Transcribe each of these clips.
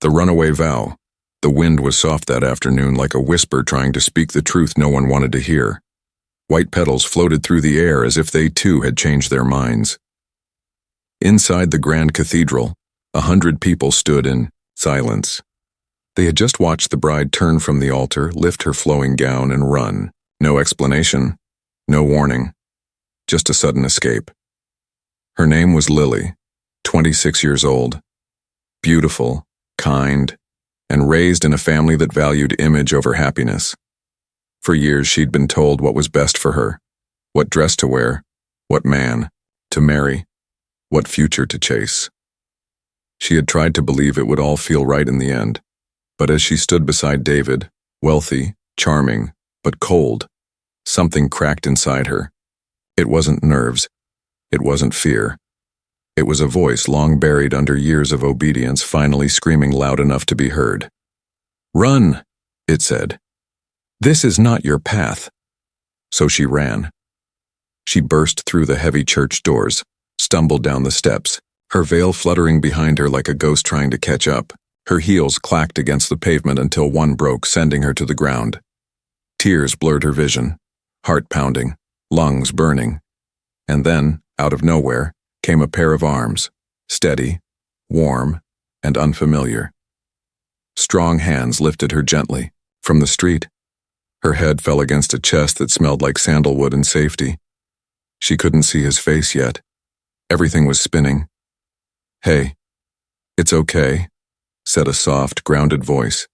The runaway vow. The wind was soft that afternoon, like a whisper trying to speak the truth no one wanted to hear. White petals floated through the air as if they too had changed their minds. Inside the grand cathedral, 100 people stood in silence. They had just watched the bride turn from the altar, lift her flowing gown, and run. No explanation, no warning, just a sudden escape. Her name was Lily, 26 years old, beautiful, kind, and raised in a family that valued image over happiness. For years she'd been told what was best for her, what dress to wear, what man to marry, what future to chase. She had tried to believe it would all feel right in the end, but as she stood beside David, wealthy, charming, but cold, something cracked inside her. It wasn't nerves. It wasn't fear. It was a voice long buried under years of obedience finally screaming loud enough to be heard. "Run," it said. "This is not your path." So she ran. She burst through the heavy church doors, stumbled down the steps, her veil fluttering behind her like a ghost trying to catch up. Her heels clacked against the pavement until one broke, sending her to the ground. Tears blurred her vision, heart pounding, lungs burning. And then, out of nowhere, came a pair of arms, steady, warm, and unfamiliar. Strong hands lifted her gently. From the street, her head fell against a chest that smelled like sandalwood and safety. She couldn't see his face yet. Everything was spinning. "Hey, it's okay," said a soft, grounded voice.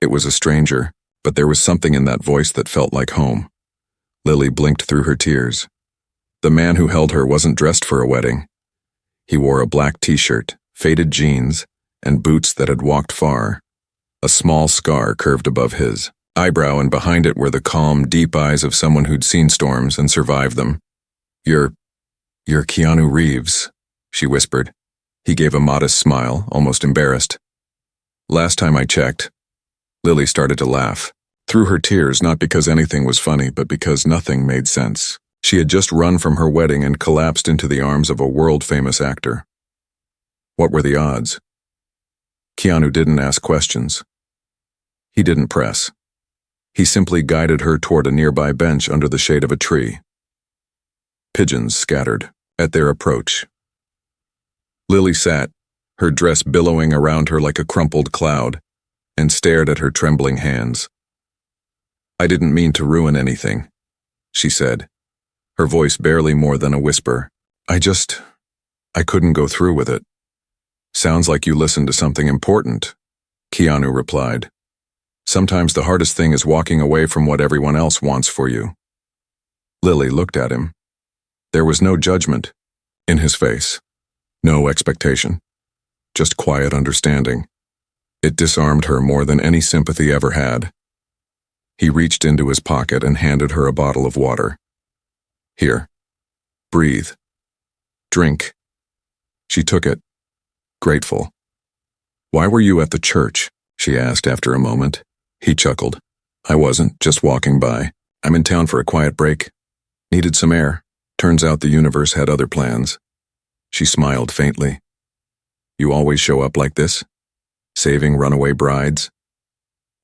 It was a stranger, but there was something in that voice that felt like home. Lily blinked through her tears. The man who held her wasn't dressed for a wedding. He wore a black t-shirt, faded jeans, and boots that had walked far. A small scar curved above his eyebrow, and behind it were the calm, deep eyes of someone who'd seen storms and survived them. You're Keanu Reeves," she whispered. He gave a modest smile, almost embarrassed. "Last time I checked." Lily started to laugh, through her tears, not because anything was funny, but because nothing made sense. She had just run from her wedding and collapsed into the arms of a world-famous actor. What were the odds? Keanu didn't ask questions. He didn't press. He simply guided her toward a nearby bench under the shade of a tree. Pigeons scattered at their approach. Lily sat, her dress billowing around her like a crumpled cloud, and stared at her trembling hands. "I didn't mean to ruin anything," she said, her voice barely more than a whisper. I couldn't go through with it." "Sounds like you listened to something important," Keanu replied. "Sometimes the hardest thing is walking away from what everyone else wants for you." Lily looked at him. There was no judgment in his face, no expectation, just quiet understanding. It disarmed her more than any sympathy ever had. He reached into his pocket and handed her a bottle of water. "Here, breathe. Drink." She took it, grateful. "Why were you at the church?" she asked after a moment. He chuckled. "I wasn't, just walking by. I'm in town for a quiet break. Needed some air. Turns out the universe had other plans." She smiled faintly. "You always show up like this? Saving runaway brides?"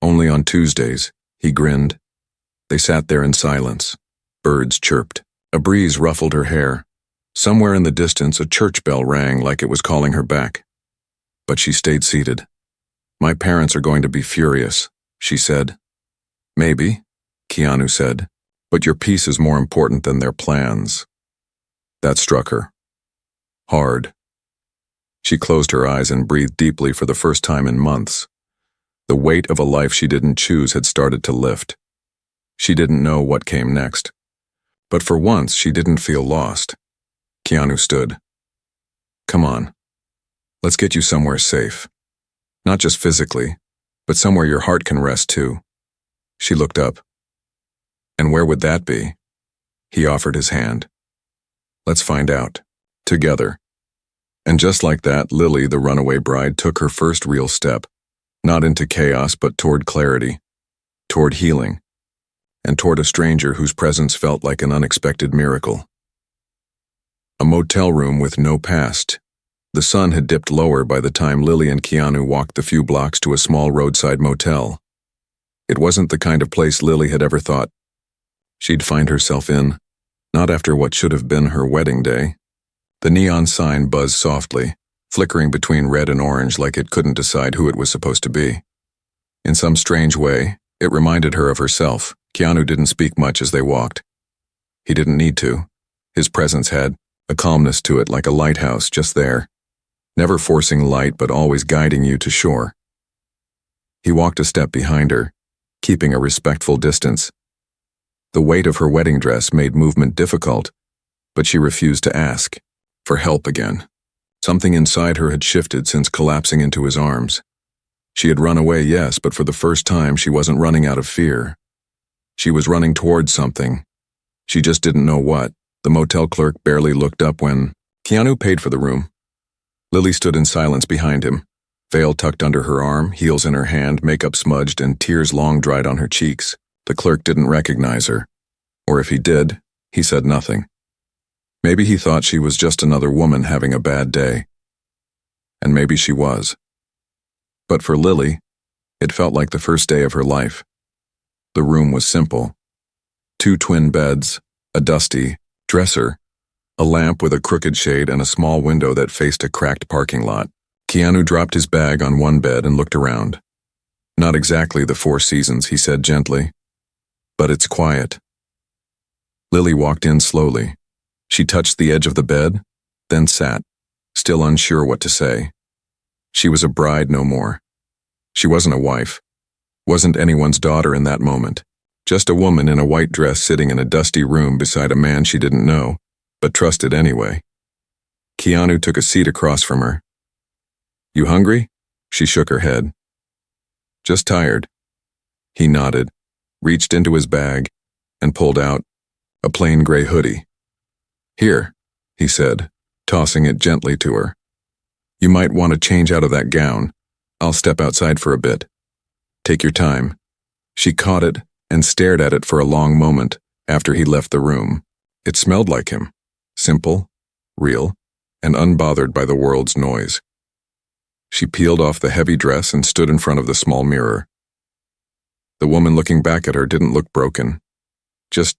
"Only on Tuesdays," he grinned. They sat there in silence. Birds chirped. A breeze ruffled her hair. Somewhere in the distance, a church bell rang like it was calling her back. But she stayed seated. "My parents are going to be furious," she said. "Maybe," Keanu said, "but your peace is more important than their plans." That struck her. Hard. She closed her eyes and breathed deeply for the first time in months. The weight of a life she didn't choose had started to lift. She didn't know what came next. But for once, she didn't feel lost. Keanu stood. "Come on. Let's get you somewhere safe. Not just physically, but somewhere your heart can rest too." She looked up. "And where would that be?" He offered his hand. "Let's find out. Together." And just like that, Lily, the runaway bride, took her first real step, not into chaos, but toward clarity, toward healing, and toward a stranger whose presence felt like an unexpected miracle. A motel room with no past, The sun had dipped lower by the time Lily and Keanu walked the few blocks to a small roadside motel. It wasn't the kind of place Lily had ever thought she'd find herself in, not after what should have been her wedding day. The neon sign buzzed softly, flickering between red and orange like it couldn't decide who it was supposed to be. In some strange way, it reminded her of herself. Keanu didn't speak much as they walked. He didn't need to. His presence had a calmness to it, like a lighthouse just there, never forcing light but always guiding you to shore. He walked a step behind her, keeping a respectful distance. The weight of her wedding dress made movement difficult, but she refused to ask for help again. Something inside her had shifted since collapsing into his arms. She had run away, yes, but for the first time she wasn't running out of fear. She was running towards something. She just didn't know what. The motel clerk barely looked up when Keanu paid for the room. Lily stood in silence behind him, veil tucked under her arm, heels in her hand, makeup smudged, and tears long dried on her cheeks. The clerk didn't recognize her. Or if he did, he said nothing. Maybe he thought she was just another woman having a bad day. And maybe she was. But for Lily, it felt like the first day of her life. The room was simple. 2 twin beds, a dusty dresser, a lamp with a crooked shade, and a small window that faced a cracked parking lot. Keanu dropped his bag on one bed and looked around. Not exactly the Four Seasons, he said gently. But it's quiet. Lily walked in slowly. She touched the edge of the bed, then sat, still unsure what to say. She was a bride no more. She wasn't a wife. Wasn't anyone's daughter in that moment. Just a woman in a white dress sitting in a dusty room beside a man she didn't know, but trusted anyway. Keanu took a seat across from her. "You hungry?" She shook her head. "Just tired." He nodded, reached into his bag, and pulled out a plain gray hoodie. "Here," he said, tossing it gently to her. "You might want to change out of that gown. I'll step outside for a bit. Take your time." She caught it and stared at it for a long moment after he left the room. It smelled like him, simple, real, and unbothered by the world's noise. She peeled off the heavy dress and stood in front of the small mirror. The woman looking back at her didn't look broken, just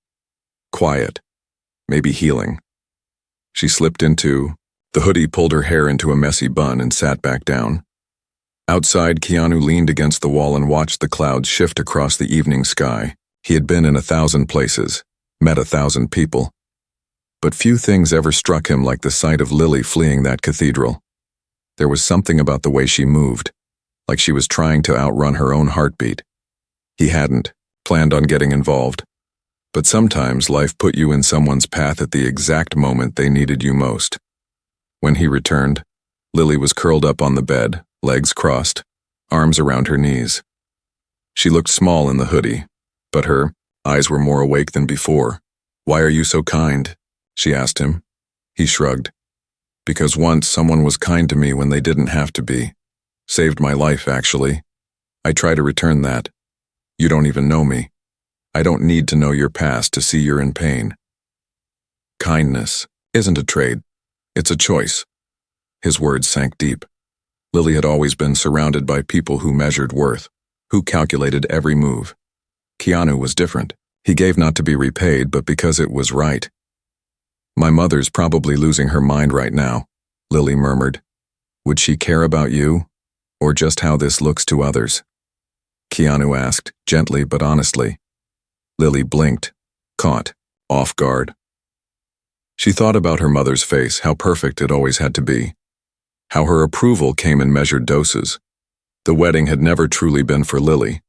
quiet, maybe healing. She slipped into the hoodie, pulled her hair into a messy bun, and sat back down. Outside, Keanu leaned against the wall and watched the clouds shift across the evening sky. He had been in 1,000 places, met 1,000 people, but few things ever struck him like the sight of Lily fleeing that cathedral. There was something about the way she moved, like she was trying to outrun her own heartbeat. He hadn't planned on getting involved, but sometimes life put you in someone's path at the exact moment they needed you most. When he returned, Lily was curled up on the bed, legs crossed, arms around her knees. She looked small in the hoodie, but her eyes were more awake than before. "Why are you so kind?" she asked him. He shrugged. "Because once someone was kind to me when they didn't have to be. Saved my life, actually. I try to return that. You don't even know me. I don't need to know your past to see you're in pain. Kindness isn't a trade. It's a choice." His words sank deep. Lily had always been surrounded by people who measured worth, who calculated every move. Keanu was different. He gave not to be repaid, but because it was right. "My mother's probably losing her mind right now," Lily murmured. "Would she care about you, or just how this looks to others?" Keanu asked, gently but honestly. Lily blinked, caught, off guard. She thought about her mother's face, how perfect it always had to be. How her approval came in measured doses. The wedding had never truly been for Lily.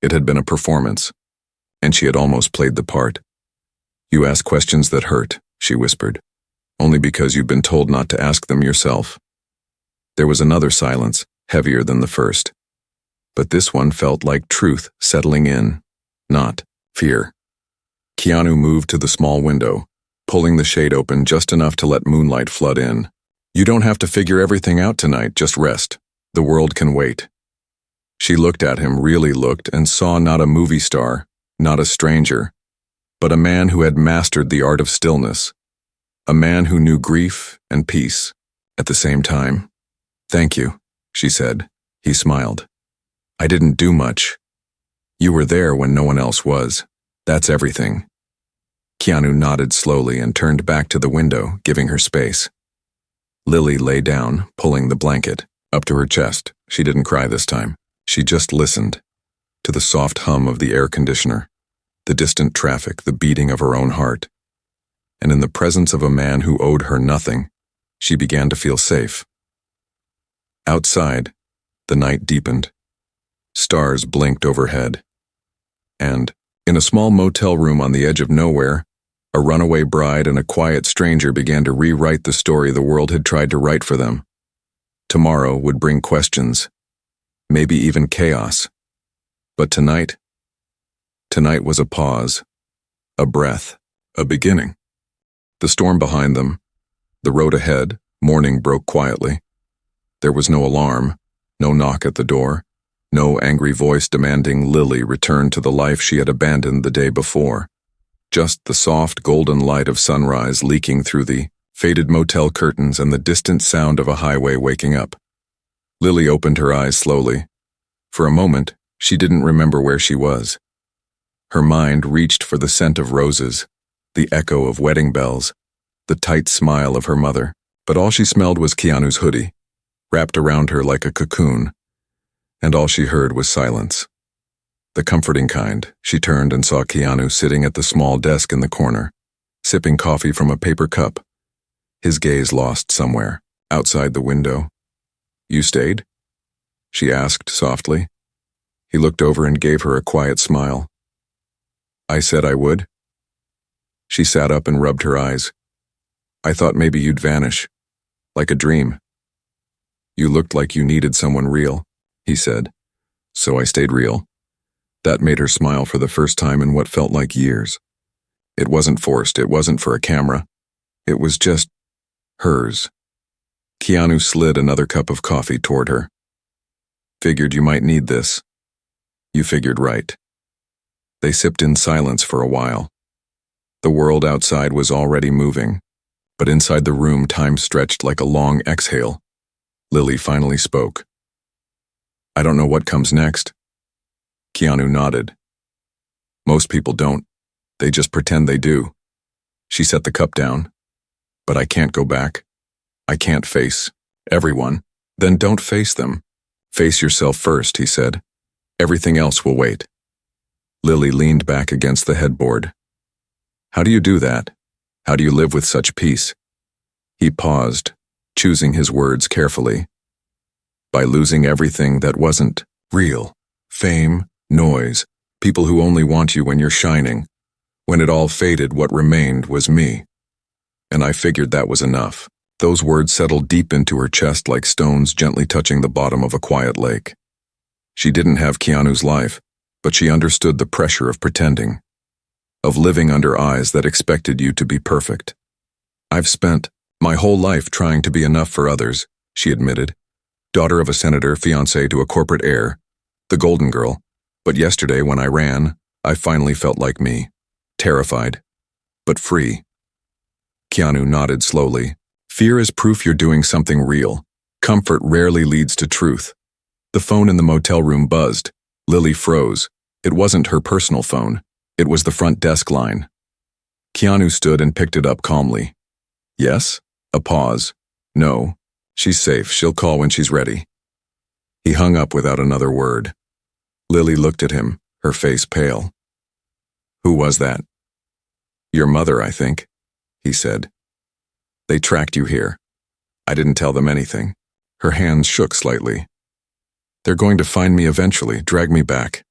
It had been a performance, and she had almost played the part. "You ask questions that hurt," she whispered, "only because you've been told not to ask them yourself." There was another silence, heavier than the first. But this one felt like truth settling in, not fear. Keanu moved to the small window, pulling the shade open just enough to let moonlight flood in. "You don't have to figure everything out tonight, just rest. The world can wait." She looked at him, really looked, and saw not a movie star, not a stranger, but a man who had mastered the art of stillness. A man who knew grief and peace, At the same time, "Thank you," she said. He smiled. "I didn't do much. You were there when no one else was. That's everything." Keanu nodded slowly and turned back to the window, giving her space. Lily lay down, pulling the blanket up to her chest. She didn't cry this time. She just listened to the soft hum of the air conditioner, the distant traffic, the beating of her own heart. And in the presence of a man who owed her nothing, she began to feel safe. Outside, the night deepened. Stars blinked overhead. And, in a small motel room on the edge of nowhere, a runaway bride and a quiet stranger began to rewrite the story the world had tried to write for them. Tomorrow would bring questions, maybe even chaos. But tonight was a pause, a breath, a beginning. The storm behind them, the road ahead, morning broke quietly. There was no alarm, no knock at the door, no angry voice demanding Lily return to the life she had abandoned the day before. Just the soft golden light of sunrise leaking through the faded motel curtains and the distant sound of a highway waking up. Lily opened her eyes slowly. For a moment, she didn't remember where she was. Her mind reached for the scent of roses, the echo of wedding bells, the tight smile of her mother, but all she smelled was Keanu's hoodie, wrapped around her like a cocoon, and all she heard was silence. The comforting kind. She turned and saw Keanu sitting at the small desk in the corner, sipping coffee from a paper cup, his gaze lost somewhere, outside the window. "You stayed?" she asked softly. He looked over and gave her a quiet smile. "I said I would." She sat up and rubbed her eyes. "I thought maybe you'd vanish, like a dream." "You looked like you needed someone real," he said. "So I stayed real." That made her smile for the first time in what felt like years. It wasn't forced, it wasn't for a camera. It was just hers. Keanu slid another cup of coffee toward her. "Figured you might need this." "You figured right." They sipped in silence for a while. The world outside was already moving, but inside the room time stretched like a long exhale. Lily finally spoke. "I don't know what comes next." Keanu nodded. "Most people don't. They just pretend they do." She set the cup down. "But I can't go back. I can't face everyone." "Then don't face them. Face yourself first," he said. "Everything else will wait." Lily leaned back against the headboard. "How do you do that? How do you live with such peace?" He paused, choosing his words carefully. "By losing everything that wasn't real. Fame, noise, people who only want you when you're shining. When it all faded, what remained was me. And I figured that was enough." Those words settled deep into her chest like stones gently touching the bottom of a quiet lake. She didn't have Keanu's life, but she understood the pressure of pretending, of living under eyes that expected you to be perfect. "I've spent my whole life trying to be enough for others," she admitted. "Daughter of a senator, fiancée to a corporate heir, the golden girl. But yesterday when I ran, I finally felt like me. Terrified, but free." Keanu nodded slowly. "Fear is proof you're doing something real. Comfort rarely leads to truth." The phone in the motel room buzzed. Lily froze. It wasn't her personal phone. It was the front desk line. Keanu stood and picked it up calmly. "Yes?" A pause. "No. She's safe. She'll call when she's ready." He hung up without another word. Lily looked at him, her face pale. "Who was that?" "Your mother, I think," he said. "They tracked you here. I didn't tell them anything." Her hands shook slightly. "They're going to find me eventually, drag me back."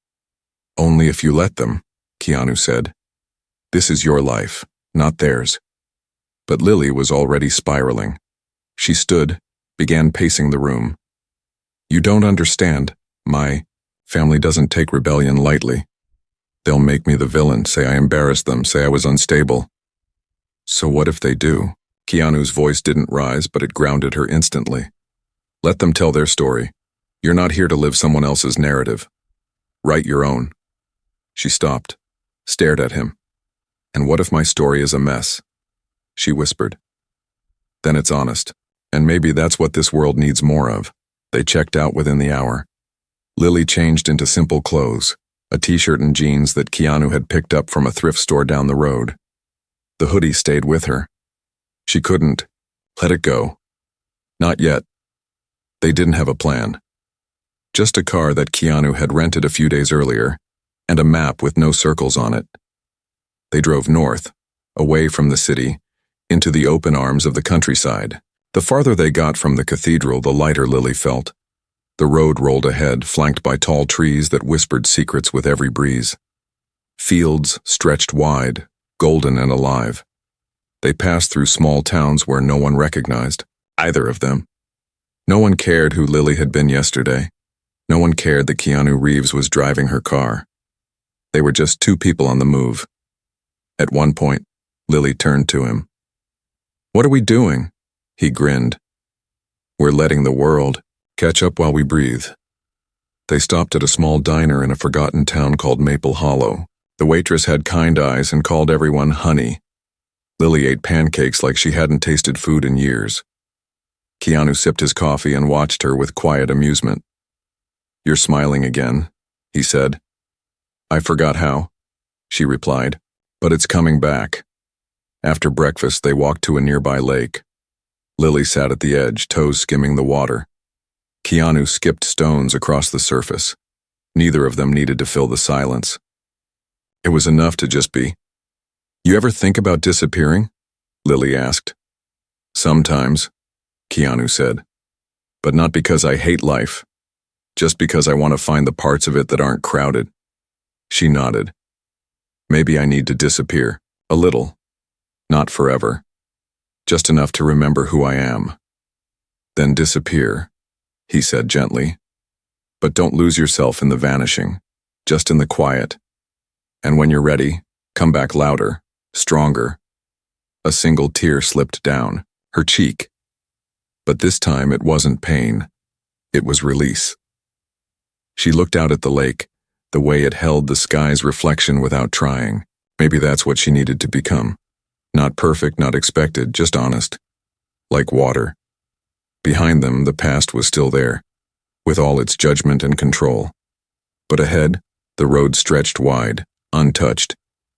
"Only if you let them," Keanu said. "This is your life, not theirs." But Lily was already spiraling. She stood, began pacing the room. "You don't understand. My family doesn't take rebellion lightly. They'll make me the villain, say I embarrassed them, say I was unstable." "So what if they do?" Keanu's voice didn't rise, but it grounded her instantly. "Let them tell their story. You're not here to live someone else's narrative. Write your own." She stopped, stared at him. "And what if my story is a mess?" She whispered. "Then it's honest. And maybe that's what this world needs more of. They checked out within the hour. Lily changed into simple clothes, a t-shirt and jeans that Keanu had picked up from a thrift store down the road. The hoodie stayed with her. She couldn't let it go. Not yet. They didn't have a plan. Just a car that Keanu had rented a few days earlier, and a map with no circles on it. They drove north, away from the city, into the open arms of the countryside. The farther they got from the cathedral, the lighter Lily felt. The road rolled ahead, flanked by tall trees that whispered secrets with every breeze. Fields stretched wide, golden and alive. They passed through small towns where no one recognized either of them. No one cared who Lily had been yesterday. No one cared that Keanu Reeves was driving her car. They were just two people on the move. At one point, Lily turned to him. "What are we doing?" He grinned. "We're letting the world catch up while we breathe." They stopped at a small diner in a forgotten town called Maple Hollow. The waitress had kind eyes and called everyone honey. Lily ate pancakes like she hadn't tasted food in years. Keanu sipped his coffee and watched her with quiet amusement. "You're smiling again," he said. "I forgot how," she replied, "but it's coming back." After breakfast, they walked to a nearby lake. Lily sat at the edge, toes skimming the water. Keanu skipped stones across the surface. Neither of them needed to fill the silence. It was enough to just be. "You ever think about disappearing?" Lily asked. "Sometimes," Keanu said. "But not because I hate life. Just because I want to find the parts of it that aren't crowded." She nodded. "Maybe I need to disappear. A little. Not forever. Just enough to remember who I am. Then disappear," he said gently. "But don't lose yourself in the vanishing, just in the quiet. And when you're ready, come back louder, stronger." A single tear slipped down her cheek. But this time it wasn't pain. It was release. She looked out at the lake, the way it held the sky's reflection without trying. Maybe that's what she needed to become. Not perfect, not expected, just honest. Like water. Behind them, the past was still there, with all its judgment and control. But ahead, the road stretched wide, untouched,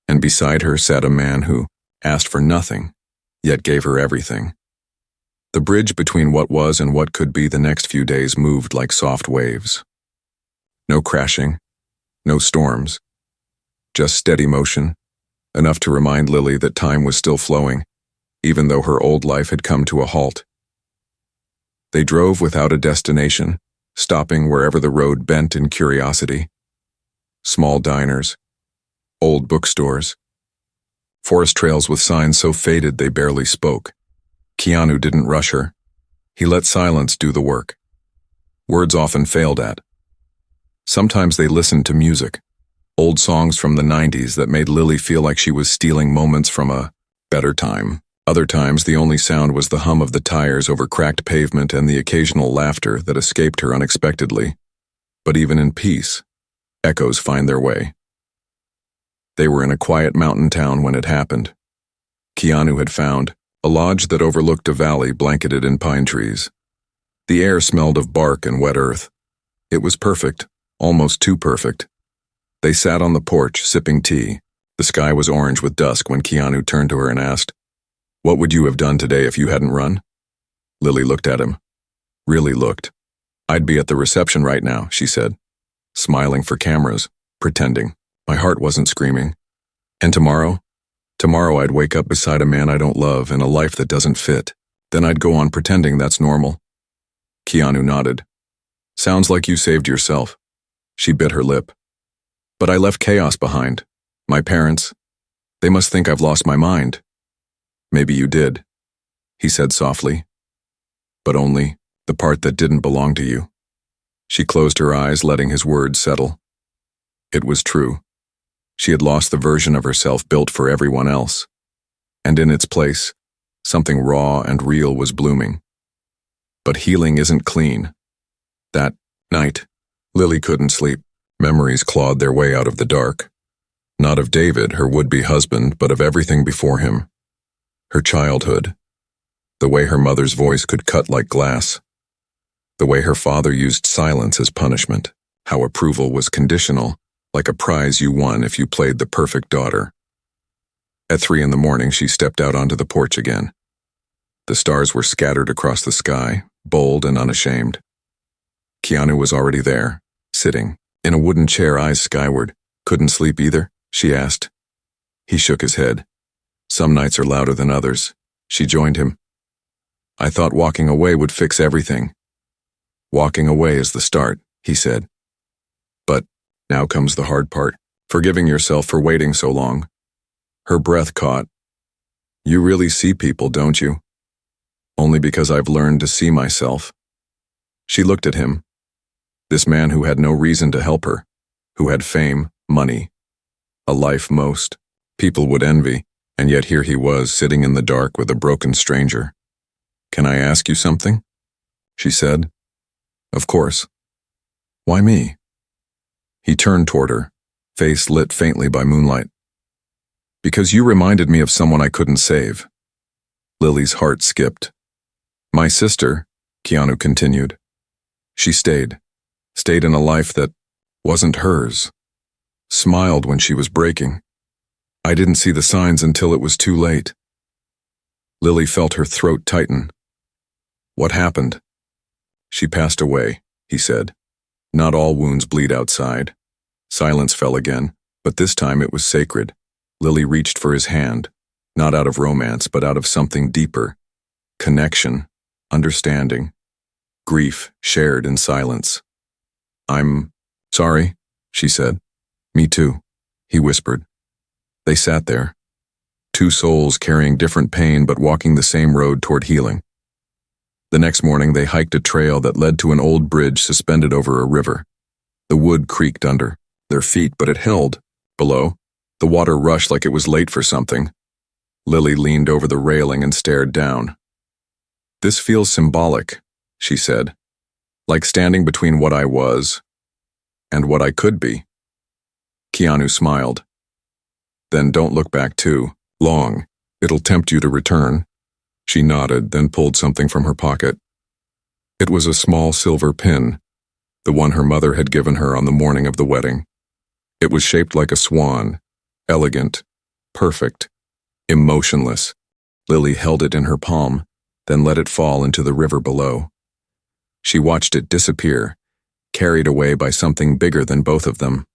and beside her sat a man who asked for nothing, yet gave her everything. The bridge between what was and what could be the next few days moved like soft waves. No crashing, no storms, just steady motion, enough to remind Lily that time was still flowing, even though her old life had come to a halt. They drove without a destination, stopping wherever the road bent in curiosity. Small diners, old bookstores, forest trails with signs so faded they barely spoke. Keanu didn't rush her. He let silence do the work. Words often failed at. Sometimes they listened to music, old songs from the 90s that made Lily feel like she was stealing moments from a better time. Other times, the only sound was the hum of the tires over cracked pavement and the occasional laughter that escaped her unexpectedly. But even in peace, echoes find their way. They were in a quiet mountain town when it happened. Keanu had found a lodge that overlooked a valley blanketed in pine trees. The air smelled of bark and wet earth. It was perfect, almost too perfect. They sat on the porch, sipping tea. The sky was orange with dusk when Keanu turned to her and asked, "What would you have done today if you hadn't run?" Lily looked at him. Really looked. "I'd be at the reception right now," she said, smiling for cameras, pretending. My heart wasn't screaming. "And tomorrow? Tomorrow I'd wake up beside a man I don't love in a life that doesn't fit. Then I'd go on pretending that's normal." Keanu nodded. "Sounds like you saved yourself." She bit her lip. "But I left chaos behind. My parents. They must think I've lost my mind." "Maybe you did," he said softly. "But only the part that didn't belong to you." She closed her eyes, letting his words settle. It was true. She had lost the version of herself built for everyone else. And in its place, something raw and real was blooming. But healing isn't clean. That night, Lily couldn't sleep. Memories clawed their way out of the dark. Not of David, her would-be husband, but of everything before him. Her childhood. The way her mother's voice could cut like glass. The way her father used silence as punishment. How approval was conditional, like a prize you won if you played the perfect daughter. At 3 a.m, she stepped out onto the porch again. The stars were scattered across the sky, bold and unashamed. Keanu was already there, sitting, in a wooden chair, eyes skyward. Couldn't sleep either? She asked. He shook his head. Some nights are louder than others. She joined him. I thought walking away would fix everything. Walking away is the start, he said. But now comes the hard part, forgiving yourself for waiting so long. Her breath caught. You really see people, don't you? Only because I've learned to see myself. She looked at him. This man who had no reason to help her, who had fame, money, a life most people would envy, and yet here he was, sitting in the dark with a broken stranger. Can I ask you something? She said. Of course. Why me? He turned toward her, face lit faintly by moonlight. Because you reminded me of someone I couldn't save. Lily's heart skipped. My sister, Keanu continued. She stayed in a life that wasn't hers. Smiled when she was breaking. I didn't see the signs until it was too late. Lily felt her throat tighten. What happened? She passed away, he said. Not all wounds bleed outside. Silence fell again, but this time it was sacred. Lily reached for his hand, not out of romance, but out of something deeper. Connection, understanding, grief shared in silence. I'm sorry, she said. Me too, he whispered. They sat there, two souls carrying different pain but walking the same road toward healing. The next morning they hiked a trail that led to an old bridge suspended over a river. The wood creaked under their feet, but it held. Below, the water rushed like it was late for something. Lily leaned over the railing and stared down. This feels symbolic, she said, like standing between what I was and what I could be. Keanu smiled. Then don't look back too long. It'll tempt you to return. She nodded, then pulled something from her pocket. It was a small silver pin, the one her mother had given her on the morning of the wedding. It was shaped like a swan, elegant, perfect, emotionless. Lily held it in her palm, then let it fall into the river below. She watched it disappear, carried away by something bigger than both of them.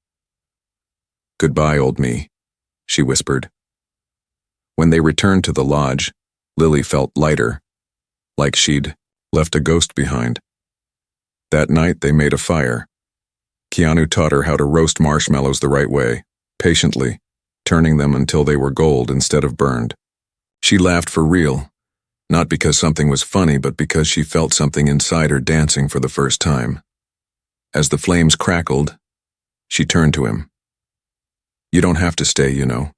Goodbye, old me, she whispered. When they returned to the lodge, Lily felt lighter, like she'd left a ghost behind. That night they made a fire. Keanu taught her how to roast marshmallows the right way, patiently, turning them until they were gold instead of burned. She laughed for real, not because something was funny, but because she felt something inside her dancing for the first time. As the flames crackled, she turned to him. You don't have to stay, you know.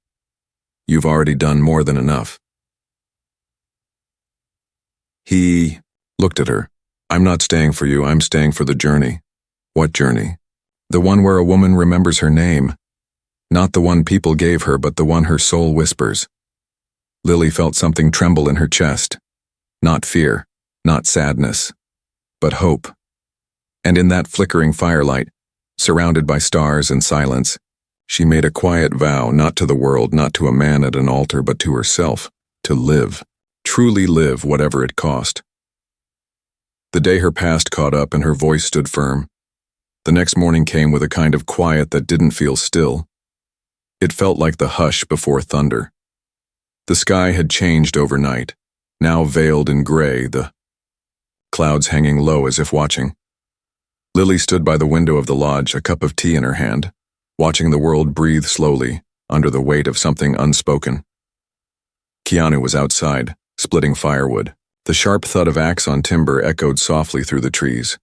You've already done more than enough. He looked at her. I'm not staying for you, I'm staying for the journey. What journey? The one where a woman remembers her name. Not the one people gave her, but the one her soul whispers. Lily felt something tremble in her chest. Not fear, not sadness, but hope. And in that flickering firelight, surrounded by stars and silence, she made a quiet vow, not to the world, not to a man at an altar, but to herself, to live, truly live, whatever it cost. The day her past caught up and her voice stood firm. The next morning came with a kind of quiet that didn't feel still. It felt like the hush before thunder. The sky had changed overnight, now veiled in gray, the clouds hanging low as if watching. Lily stood by the window of the lodge, a cup of tea in her hand, watching the world breathe slowly under the weight of something unspoken. Keanu was outside, splitting firewood. The sharp thud of axe on timber echoed softly through the trees.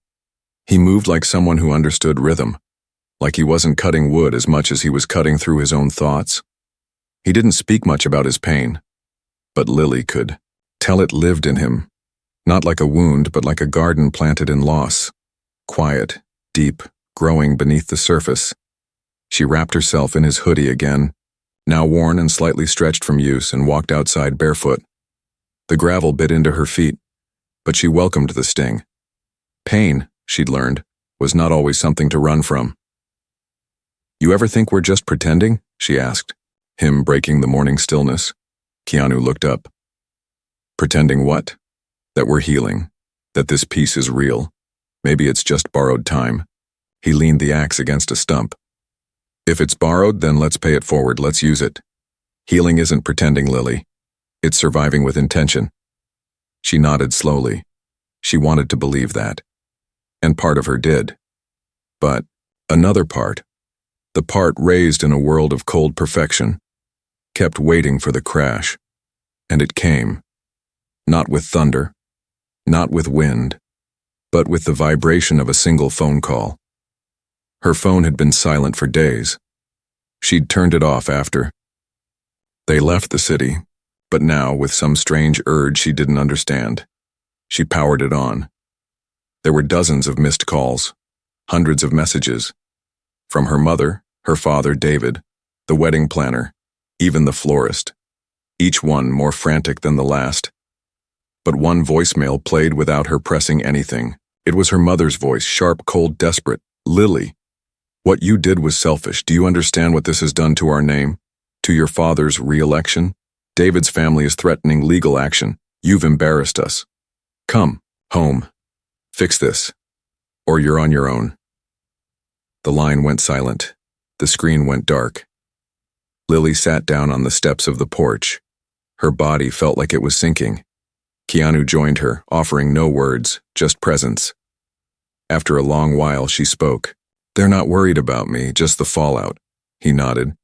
He moved like someone who understood rhythm, like he wasn't cutting wood as much as he was cutting through his own thoughts. He didn't speak much about his pain, but Lily could tell it lived in him, not like a wound, but like a garden planted in loss, quiet, deep, growing beneath the surface. She wrapped herself in his hoodie again, now worn and slightly stretched from use, and walked outside barefoot. The gravel bit into her feet, but she welcomed the sting. Pain, she'd learned, was not always something to run from. "You ever think we're just pretending?" she asked, him breaking the morning stillness. Keanu looked up. "Pretending what?" "That we're healing. That this peace is real. Maybe it's just borrowed time." He leaned the axe against a stump. "If it's borrowed, then let's pay it forward, let's use it. Healing isn't pretending, Lily. It's surviving with intention." She nodded slowly. She wanted to believe that. And part of her did. But another part, the part raised in a world of cold perfection, kept waiting for the crash. And it came. Not with thunder, not with wind, but with the vibration of a single phone call. Her phone had been silent for days. She'd turned it off after. They left the city, but now, with some strange urge she didn't understand, she powered it on. There were dozens of missed calls, hundreds of messages. From her mother, her father, David, the wedding planner, even the florist. Each one more frantic than the last. But one voicemail played without her pressing anything. It was her mother's voice, sharp, cold, desperate. "Lily, what you did was selfish. Do you understand what this has done to our name? To your father's re-election? David's family is threatening legal action. You've embarrassed us. Come home. Fix this, or you're on your own." The line went silent. The screen went dark. Lily sat down on the steps of the porch. Her body felt like it was sinking. Keanu joined her, offering no words, just presence. After a long while, she spoke. "They're not worried about me, just the fallout." He nodded.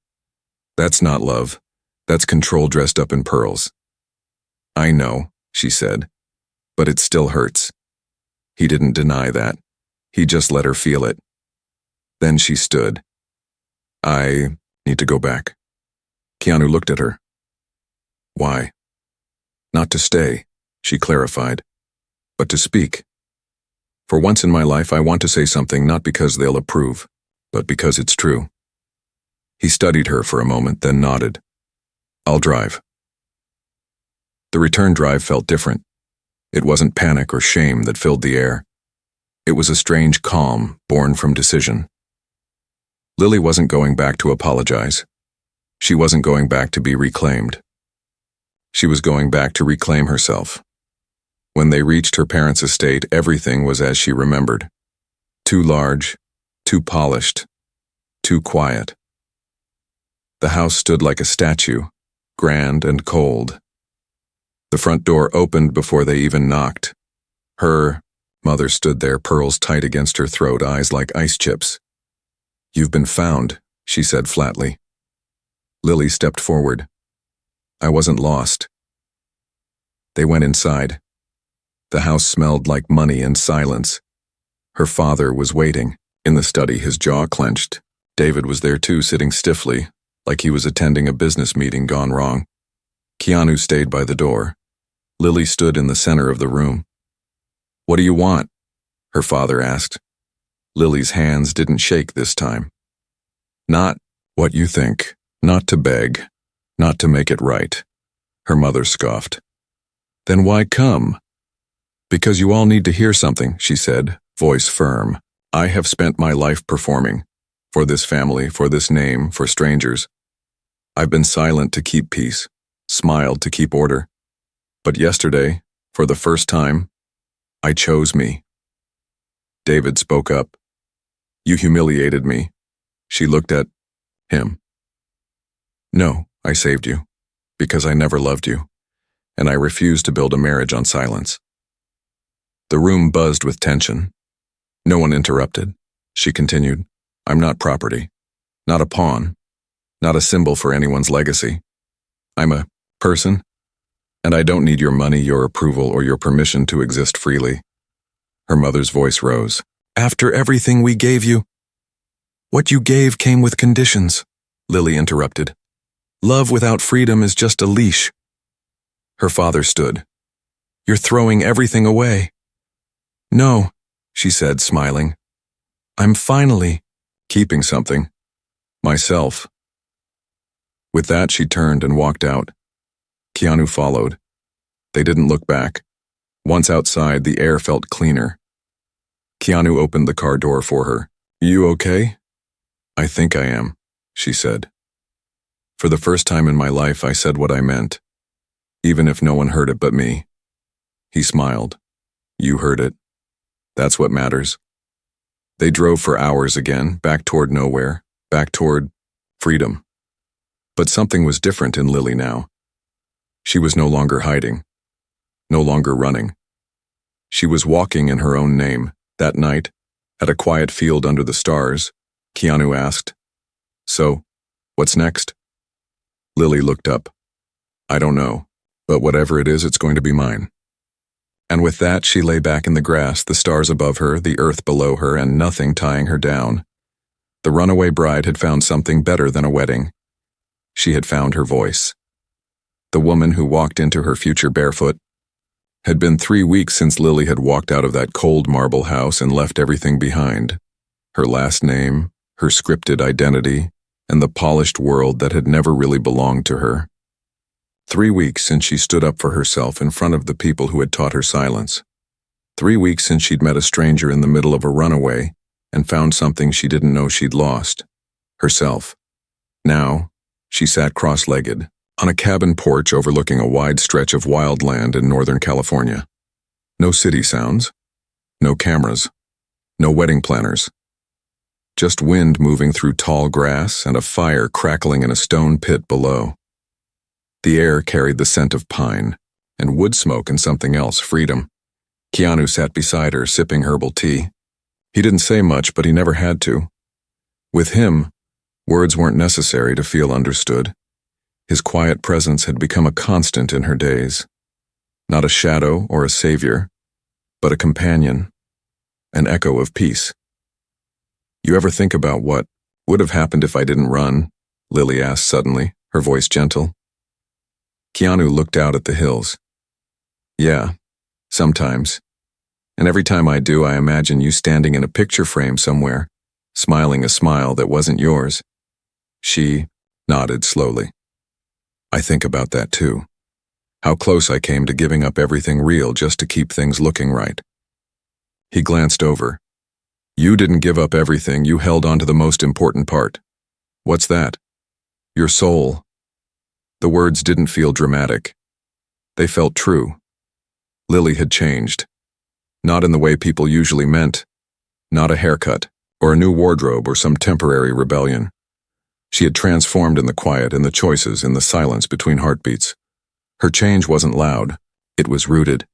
"That's not love. That's control dressed up in pearls." "I know," she said, "but it still hurts." He didn't deny that. He just let her feel it. Then she stood. "I need to go back." Keanu looked at her. "Why?" "Not to stay," she clarified, "but to speak. For once in my life, I want to say something not because they'll approve, but because it's true." He studied her for a moment, then nodded. "I'll drive." The return drive felt different. It wasn't panic or shame that filled the air. It was a strange calm born from decision. Lily wasn't going back to apologize. She wasn't going back to be reclaimed. She was going back to reclaim herself. When they reached her parents' estate, everything was as she remembered. Too large, too polished, too quiet. The house stood like a statue, grand and cold. The front door opened before they even knocked. Her mother stood there, pearls tight against her throat, eyes like ice chips. "You've been found," she said flatly. Lily stepped forward. "I wasn't lost." They went inside. The house smelled like money and silence. Her father was waiting. In the study, his jaw clenched. David was there too, sitting stiffly, like he was attending a business meeting gone wrong. Keanu stayed by the door. Lily stood in the center of the room. "What do you want?" her father asked. Lily's hands didn't shake this time. "Not what you think, not to beg, not to make it right," her mother scoffed. "Then why come?" "Because you all need to hear something," she said, voice firm. "I have spent my life performing. For this family, for this name, for strangers. I've been silent to keep peace, smiled to keep order. But yesterday, for the first time, I chose me." David spoke up. "You humiliated me." She looked at him. "No, I saved you, because I never loved you, and I refuse to build a marriage on silence." The room buzzed with tension. No one interrupted. She continued, "I'm not property, not a pawn, not a symbol for anyone's legacy. I'm a person, and I don't need your money, your approval, or your permission to exist freely." Her mother's voice rose. "After everything we gave you—" "What you gave came with conditions," Lily interrupted. "Love without freedom is just a leash." Her father stood. "You're throwing everything away." "No," she said, smiling. "I'm finally keeping something. Myself." With that, she turned and walked out. Keanu followed. They didn't look back. Once outside, the air felt cleaner. Keanu opened the car door for her. "You okay?" "I think I am," she said. For the first time in my life, I said what I meant, even if no one heard it but me. He smiled. "You heard it. That's what matters." They drove for hours again, back toward nowhere, back toward freedom. But something was different in Lily now. She was no longer hiding, no longer running. She was walking in her own name. That night, at a quiet field under the stars, Keanu asked, "So, what's next?" Lily looked up. "I don't know, but whatever it is, it's going to be mine." And with that, she lay back in the grass, the stars above her, the earth below her, and nothing tying her down. The runaway bride had found something better than a wedding. She had found her voice. The woman who walked into her future barefoot. Had been 3 weeks since Lily had walked out of that cold marble house and left everything behind. Her last name, her scripted identity, and the polished world that had never really belonged to her. 3 weeks since she stood up for herself in front of the people who had taught her silence. 3 weeks since she'd met a stranger in the middle of a runaway and found something she didn't know she'd lost. Herself. Now, she sat cross-legged, on a cabin porch overlooking a wide stretch of wild land in Northern California. No city sounds. No cameras. No wedding planners. Just wind moving through tall grass and a fire crackling in a stone pit below. The air carried the scent of pine, and wood smoke and something else, freedom. Keanu sat beside her, sipping herbal tea. He didn't say much, but he never had to. With him, words weren't necessary to feel understood. His quiet presence had become a constant in her days. Not a shadow or a savior, but a companion, an echo of peace. "You ever think about what would have happened if I didn't run?" Lily asked suddenly, her voice gentle. Keanu looked out at the hills. "Yeah, sometimes. And every time I do, I imagine you standing in a picture frame somewhere, smiling a smile that wasn't yours." She nodded slowly. "I think about that too. How close I came to giving up everything real just to keep things looking right." He glanced over. "You didn't give up everything, you held on to the most important part." "What's that?" "Your soul." The words didn't feel dramatic. They felt true. Lily had changed. Not in the way people usually meant. Not a haircut, or a new wardrobe, or some temporary rebellion. She had transformed in the quiet, in the choices, in the silence between heartbeats. Her change wasn't loud. It was rooted.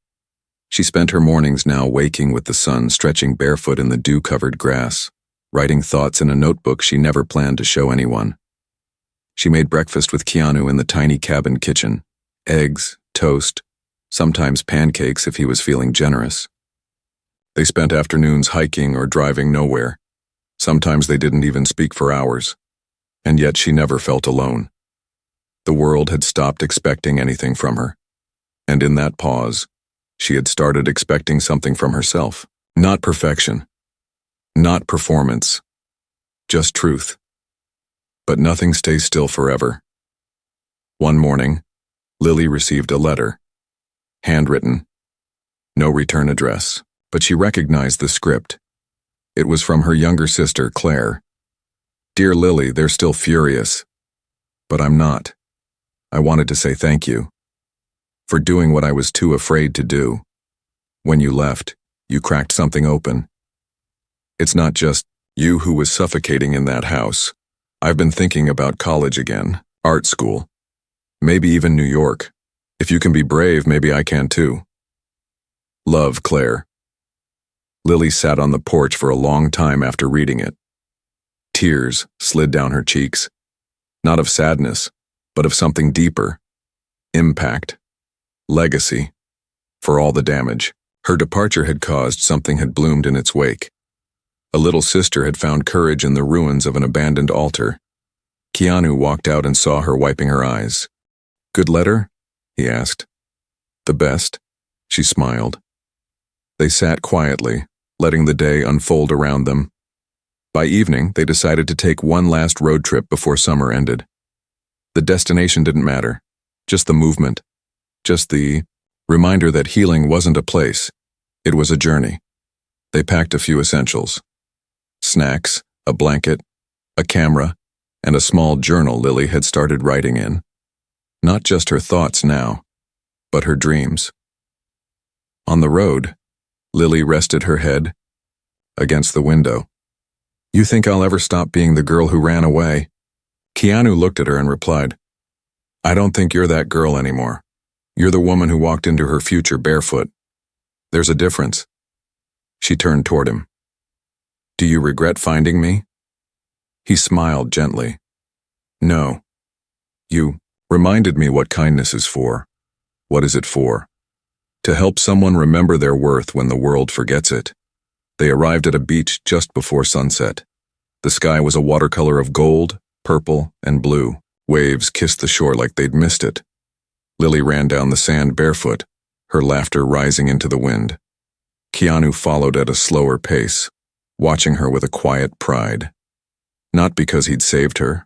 She spent her mornings now waking with the sun, stretching barefoot in the dew-covered grass, writing thoughts in a notebook she never planned to show anyone. She made breakfast with Keanu in the tiny cabin kitchen. Eggs, toast, sometimes pancakes if he was feeling generous. They spent afternoons hiking or driving nowhere. Sometimes they didn't even speak for hours. And yet she never felt alone. The world had stopped expecting anything from her. And in that pause, she had started expecting something from herself. Not perfection. Not performance. Just truth. But nothing stays still forever. One morning, Lily received a letter. Handwritten. No return address, but she recognized the script. It was from her younger sister, Claire. "Dear Lily, they're still furious. But I'm not. I wanted to say thank you. For doing what I was too afraid to do. When you left, you cracked something open. It's not just you who was suffocating in that house. I've been thinking about college again, art school. Maybe even New York. If you can be brave, maybe I can too. Love, Claire." Lily sat on the porch for a long time after reading it. Tears slid down her cheeks. Not of sadness, but of something deeper. Impact. Legacy. For all the damage her departure had caused, something had bloomed in its wake. A little sister had found courage in the ruins of an abandoned altar. Keanu walked out and saw her wiping her eyes. "Good letter?" he asked. "The best," she smiled. They sat quietly, letting the day unfold around them. By evening, they decided to take one last road trip before summer ended. The destination didn't matter, just the movement, just the Reminder that healing wasn't a place, it was a journey. They packed a few essentials. Snacks, a blanket, a camera, and a small journal Lily had started writing in. Not just her thoughts now, but her dreams. On the road, Lily rested her head against the window. "You think I'll ever stop being the girl who ran away?" Keanu looked at her and replied, "I don't think you're that girl anymore. You're the woman who walked into her future barefoot. There's a difference." She turned toward him. "Do you regret finding me?" He smiled gently. "No. You reminded me what kindness is for. What is it for? To help someone remember their worth when the world forgets it." They arrived at a beach just before sunset. The sky was a watercolor of gold, purple, and blue. Waves kissed the shore like they'd missed it. Lily ran down the sand barefoot, her laughter rising into the wind. Keanu followed at a slower pace, watching her with a quiet pride. Not because he'd saved her,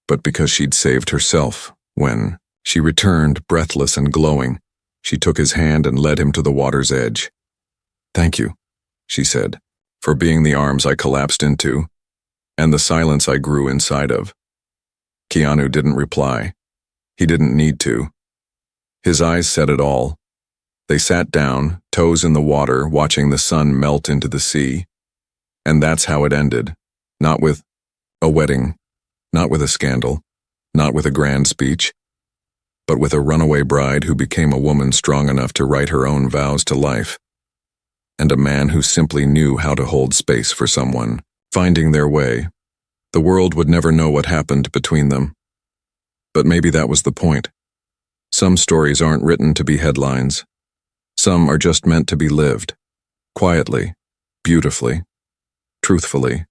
but because she'd saved herself. When she returned, breathless and glowing, she took his hand and led him to the water's edge. "Thank you," she said, "for being the arms I collapsed into, and the silence I grew inside of." Keanu didn't reply. He didn't need to. His eyes said it all. They sat down, toes in the water, watching the sun melt into the sea. And that's how it ended. Not with a wedding, not with a scandal, not with a grand speech, but with a runaway bride who became a woman strong enough to write her own vows to life, and a man who simply knew how to hold space for someone, finding their way. The world would never know what happened between them. But maybe that was the point. Some stories aren't written to be headlines. Some are just meant to be lived, quietly, beautifully, truthfully.